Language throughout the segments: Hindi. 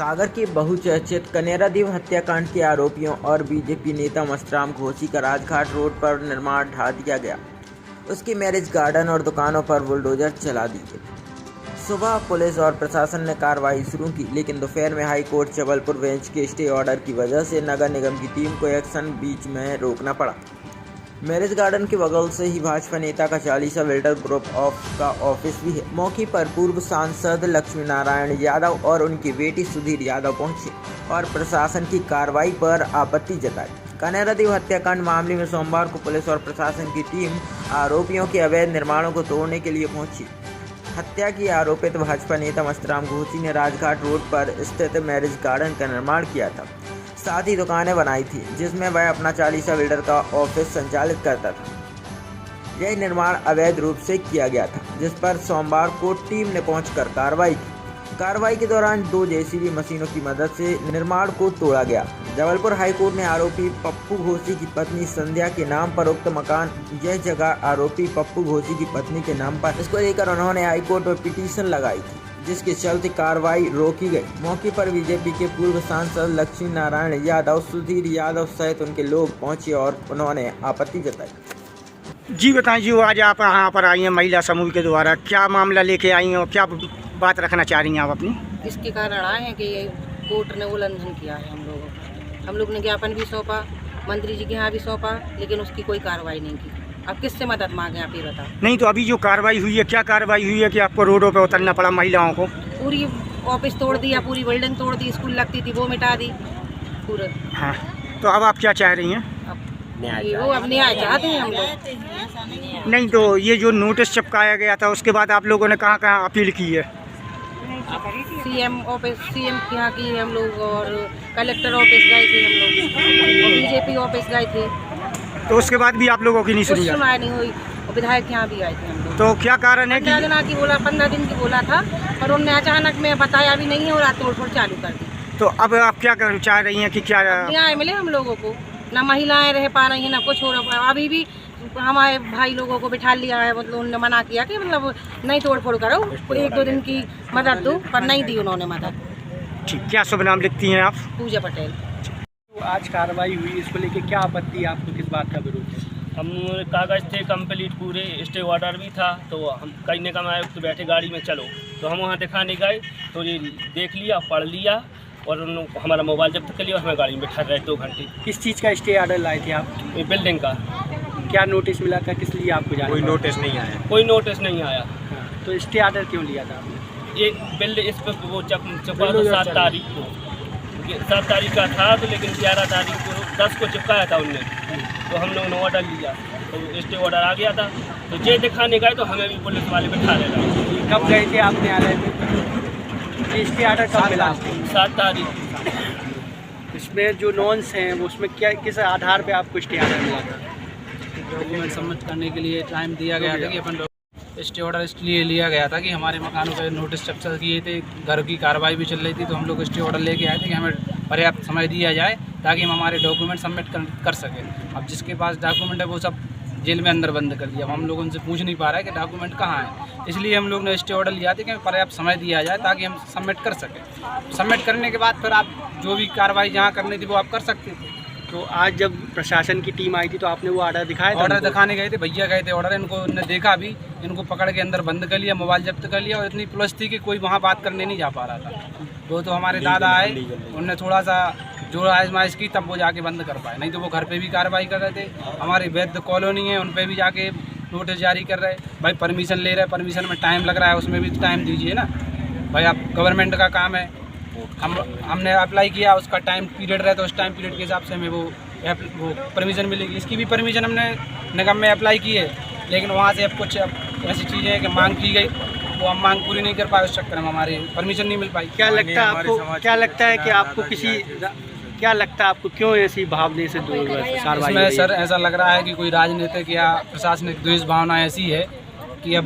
सागर के बहुचर्चित कनेरादेव हत्याकांड के आरोपियों और बीजेपी नेता मस्तराम घोसी का राजघाट रोड पर निर्माण ढा दिया गया। उसके मैरिज गार्डन और दुकानों पर बुलडोजर चला दी गई। सुबह पुलिस और प्रशासन ने कार्रवाई शुरू की, लेकिन दोपहर में हाई कोर्ट जबलपुर बेंच के स्टे ऑर्डर की वजह से नगर निगम की टीम को एक्शन बीच में रोकना पड़ा। मैरिज गार्डन के बगल से ही भाजपा नेता का 40 बिल्डर ग्रुप का ऑफिस भी है। मौके पर पूर्व सांसद लक्ष्मी नारायण यादव और उनकी बेटी सुधीर यादव पहुंचे और प्रशासन की कार्रवाई पर आपत्ति जताई। कनेरादेव हत्याकांड मामले में सोमवार को पुलिस और प्रशासन की टीम आरोपियों के अवैध निर्माणों को तोड़ने के लिए पहुंची। हत्या की आरोपित भाजपा नेता मस्तराम घोसी ने राजघाट रोड पर स्थित मैरिज गार्डन का निर्माण किया था, साथ ही दुकानें बनाई थी जिसमें वह अपना 40 बिल्डर का ऑफिस संचालित करता था। यह निर्माण अवैध रूप से किया गया था, जिस पर सोमवार को टीम ने पहुंचकर कार्रवाई की। कार्रवाई के दौरान 2 जेसीबी मशीनों की मदद से निर्माण को तोड़ा गया। जबलपुर हाईकोर्ट ने आरोपी पप्पू घोसी की पत्नी संध्या के नाम पर उक्त मकान, यह जगह आरोपी पप्पू घोसी की पत्नी के नाम पर, इसको लेकर उन्होंने हाईकोर्ट में पिटीशन लगाई थी, जिसके चलते कार्रवाई रोकी गई। मौके पर बीजेपी के पूर्व सांसद लक्ष्मी नारायण यादव, सुधीर यादव सहित उनके लोग पहुंचे और उन्होंने आपत्ति जताई। जी बताएं जी, आज आप यहाँ पर आई हैं महिला समूह के द्वारा, क्या मामला लेके आई हैं और क्या बात रखना चाह रही हैं आप अपनी? इसके कारण आए हैं कि ये कोर्ट ने उल्लंघन किया है हम लोग ने ज्ञापन भी सौंपा, मंत्री जी के यहाँ भी सौंपा, लेकिन उसकी कोई कार्रवाई नहीं की। अब किससे मदद मांगे आप ये बताओ। नहीं तो अभी जो कार्रवाई हुई है, क्या कार्रवाई हुई है कि आपको रोडों पे उतरना पड़ा महिलाओं को? पूरी ऑफिस तोड़ दिया, पूरी बिल्डिंग तोड़ दी, स्कूल लगती थी वो मिटा दी पूरा। हाँ, तो अब आप क्या चाह रही हैं? वो अब न्याय चाहते हैं हम लोग। नहीं तो ये जो नोटिस चिपकाया गया था उसके बाद आप लोगों ने कहाँ कहाँ अपील की है? सीएम के यहाँ की हम लोग, और कलेक्टर ऑफिस गए थे हम लोग, और बीजेपी ऑफिस गए थे, तो उसके बाद भी आप लोगों की नहीं सुनी? सुनवाई नहीं हुई। और विधायक के यहाँ भी आए थे हम लोग। तो क्या कारण है कि 15 दिन की बोला, 15 दिन की बोला था, पर उन्होंने अचानक में बताया भी नहीं है और तोड़-फोड़ चालू कर दी। तो अब आप क्या चाह रही हैं कि क्या न्याय मिले हम लोगों को? ना महिलाएं रह पा रही हैं, ना कुछ हो रहा। अभी भी हमारे भाई लोगों को बिठा लिया है, मतलब उन्होंने मना किया कि मतलब नहीं तोड़-फोड़ करो, 1-2 दिन की मदद दो, पर नहीं दी उन्होंने मदद। ठीक, क्या शुभ नाम लिखती हैं आप? पूजा पटेल। तो आज कार्रवाई हुई, इसको लेके क्या आपत्ति, आपको किस बात का विरोध है? हम कागज़ थे कंप्लीट पूरे, स्टे ऑर्डर भी था, तो हम कई ने कहा आयुक्त तो बैठे गाड़ी में चलो, तो हम वहाँ दिखाने गए तो ये देख लिया, पढ़ लिया और उन लोग हमारा मोबाइल जब्त कर लिया और हमें गाड़ी में बैठा रहे 2 घंटे। किस चीज़ का स्टे ऑर्डर लाए थे आप? ये बिल्डिंग का। क्या नोटिस मिला था, किस लिए आपको जाना? कोई नोटिस नहीं आया। कोई नोटिस नहीं आया। तो स्टे ऑर्डर क्यों लिया था आपने? ये बिल्डिंग इस पर वो चुका था 7 तारीख को, 7 तारीख का था, तो लेकिन 11 तारीख को 10 को चिपकाया था उनने, तो हम लोगों ने ऑर्डर लिया, तो स्टे ऑर्डर आ गया था, तो ये दिखाने गए तो हमें भी पुलिस वाले बैठा ले गए। कब गए थे आप न्यायालय में? ये स्टे ऑर्डर कब मिला? 7 तारीख। इसमें जो नॉन्स हैं वो उसमें क्या, किस आधार पे आपको स्टे ऑर्डर मिला था? डॉक्यूमेंट सबमिट करने के लिए टाइम दिया गया था कि अपन स्टे ऑर्डर इसलिए लिया गया था कि हमारे मकानों पे नोटिस कैप्चर किए थे, घर की कार्रवाई भी चल रही थी, तो हम लोग स्टे ऑर्डर लेके आए थे कि हमें पर्याप्त समय दिया जाए ताकि हम हमारे डॉक्यूमेंट सबमिट कर सकें। अब जिसके पास डॉक्यूमेंट है वो सब जेल में अंदर बंद कर दिया। अब हम लोग उनसे पूछ नहीं पा रहे कि डॉक्यूमेंट कहाँ है, इसलिए हम लोग ने स्टे ऑर्डर लिया था कि हमें पर्याप्त समय दिया जाए ताकि हम सबमिट कर सकें। सबमिट करने के बाद फिर आप जो भी कार्रवाई जहाँ करनी थी वो आप कर सकते थे। तो आज जब प्रशासन की टीम आई थी तो आपने वो ऑर्डर दिखाया था? ऑर्डर दिखाने गए थे, भैया गए थे ऑर्डर, इनको उन्होंने देखा भी, इनको पकड़ के अंदर बंद कर लिया, मोबाइल जब्त कर लिया, और इतनी पुलिस थी कि कोई वहाँ बात करने नहीं जा पा रहा था। वो तो हमारे दादा आए, उनने थोड़ा सा जो आजमाइश की तब वो जाके बंद कर पाए, नहीं तो वो घर पे भी कार्रवाई कर रहे थे। हमारी वैध कॉलोनी है, उन पर भी जाके नोटिस जारी कर रहे। भाई परमिशन ले रहे, परमिशन में टाइम लग रहा है, उसमें भी टाइम दीजिए ना भाई, आप गवर्नमेंट का काम है। हमने अप्लाई किया, उसका टाइम पीरियड रहे तो उस टाइम पीरियड के हिसाब से हमें वो परमिशन मिलेगी। इसकी भी परमिशन हमने निगम में अप्लाई की है, लेकिन वहाँ से अब कुछ ऐसी चीज़ें हैं कि मांग की गई, वो हम मांग पूरी नहीं कर पाए, उस चक्कर में हमारी परमिशन नहीं मिल पाई। क्या लगता है आपको, क्या लगता है कि आपको किसी, क्या लगता है आपको क्यों ऐसी भावना से दूर कार्रवाई? इसमें सर ऐसा लग रहा है कि कोई राजनीतिक या प्रशासनिक द्वेष भावना ऐसी है कि अब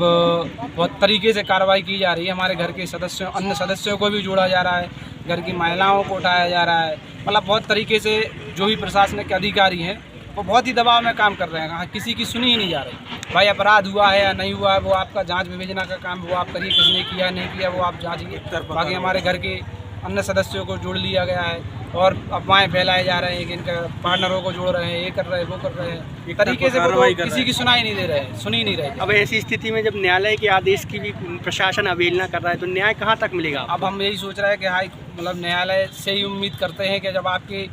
बहुत तरीके से कार्रवाई की जा रही है। हमारे घर के सदस्यों, अन्य सदस्यों को भी जोड़ा जा रहा है, घर की महिलाओं को उठाया जा रहा है, मतलब बहुत तरीके से जो भी प्रशासनिक अधिकारी हैं वो बहुत ही दबाव में काम कर रहे हैं। हाँ, किसी की सुनी ही नहीं जा रही। भाई अपराध हुआ है या नहीं हुआ है वो आपका जांच विवेचना का काम वो आप करिए, किसने किया नहीं किया वो आप जांचिए। बाकी हमारे घर के अन्य सदस्यों को जोड़ लिया गया है और अफवाहें फैलाए जा रहे हैं कि इनका पार्टनरों को जोड़ रहे हैं, ये कर रहे हैं, वो कर रहे हैं। एक तरीके से वो तो किसी की सुनाई नहीं दे रहे हैं, सुनी नहीं रहे। अब ऐसी स्थिति में जब न्यायालय के आदेश की भी प्रशासन अवहेलना कर रहा है तो न्याय कहाँ तक मिलेगा? अब हम यही सोच रहे हैं कि मतलब न्यायालय से ही उम्मीद करते हैं कि जब आपके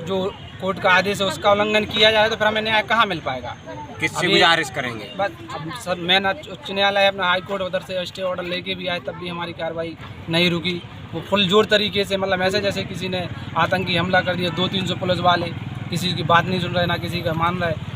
जो कोर्ट का आदेश है उसका उल्लंघन किया जाए तो फिर हमें न्याय कहाँ मिल पाएगा? किससे गुजारिश करेंगे? बस अब सर मेन उच्च न्यायालय अपना हाई कोर्ट उधर से स्टे ऑर्डर लेके भी आए, तब भी हमारी कार्रवाई नहीं रुकी। वो फुल जोर तरीके से मतलब ऐसे जैसे किसी ने आतंकी हमला कर दिया, 200-300 पुलिस वाले किसी की बात नहीं सुन रहे, ना किसी का मान रहे।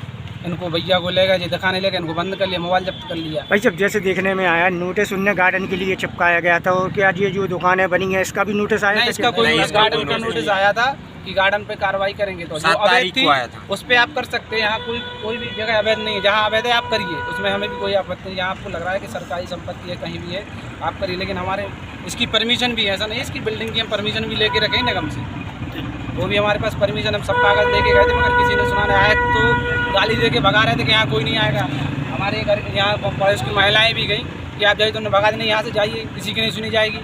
इनको भैया को ले गए, ये दिखाने ले गए, इनको बंद कर लिया, मोबाइल जब्त कर लिया। भाई साहब जैसे देखने में आया नोटिस उनने गार्डन के लिए चिपकाया गया था, और क्या ये जो दुकानें बनी है इसका भी नोटिस आया था? इसका कोई गार्डन का नोटिस आया था कि गार्डन पे कार्रवाई करेंगे, तो जो अवैध थी उस पे आप कर सकते हैं। यहाँ कोई भी जगह अवैध नहीं है, जहाँ अवैध है आप करिए, उसमें हमें भी कोई आपत्ति नहीं। जहाँ आपको लग रहा है कि सरकारी संपत्ति है कहीं भी है आप करिए, लेकिन हमारे इसकी परमिशन भी है, ऐसा नहीं है इसकी बिल्डिंग की हम परमिशन भी लेके रखें निगम से, वो भी हमारे पास परमिशन, हम सब कागज लेके गए थे, मगर किसी ने सुना नहीं। आया तो गाली दे के भगा रहे थे कि यहाँ कोई नहीं आएगा। हमारे घर यहाँ पड़ोस की महिलाएं भी गई कि आप जाइए, तो उन्होंने भगा दें, नहीं यहाँ से जाइए, किसी की नहीं सुनी जाएगी।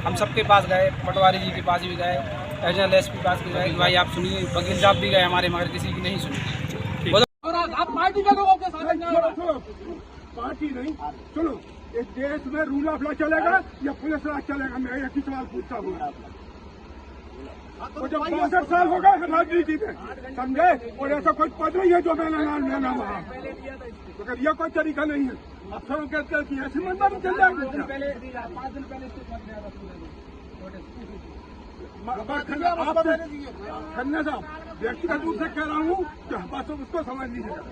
हम सबके पास गए, पटवारी जी के पास भी गए, एडिशनल एसपी के पास भी गए कि भाई आप सुनिए, वकील साहब भी गए हमारे, मगर किसी की नहीं सुनी। आप पार्टी के लोगों के साथ पार्टी नहीं, चलो इस देश में रूल ऑफ लॉ चलेगा या पुलिस राज चलेगा? मैं एक ही सवाल पूछता हूँ। तो जब 62 साल हो गए राजनीति में, समझे, और ऐसा कोई पद नहीं है जो मैंने नाम लेना वहाँ, तो यह कोई तरीका नहीं है। अफसरों कहते हैं कि ऐसे मंदिर चल जाएंगे। खन्ना साहब व्यक्तिगत रूप से कह रहा हूँ कि बस उसको समझ लीजिएगा।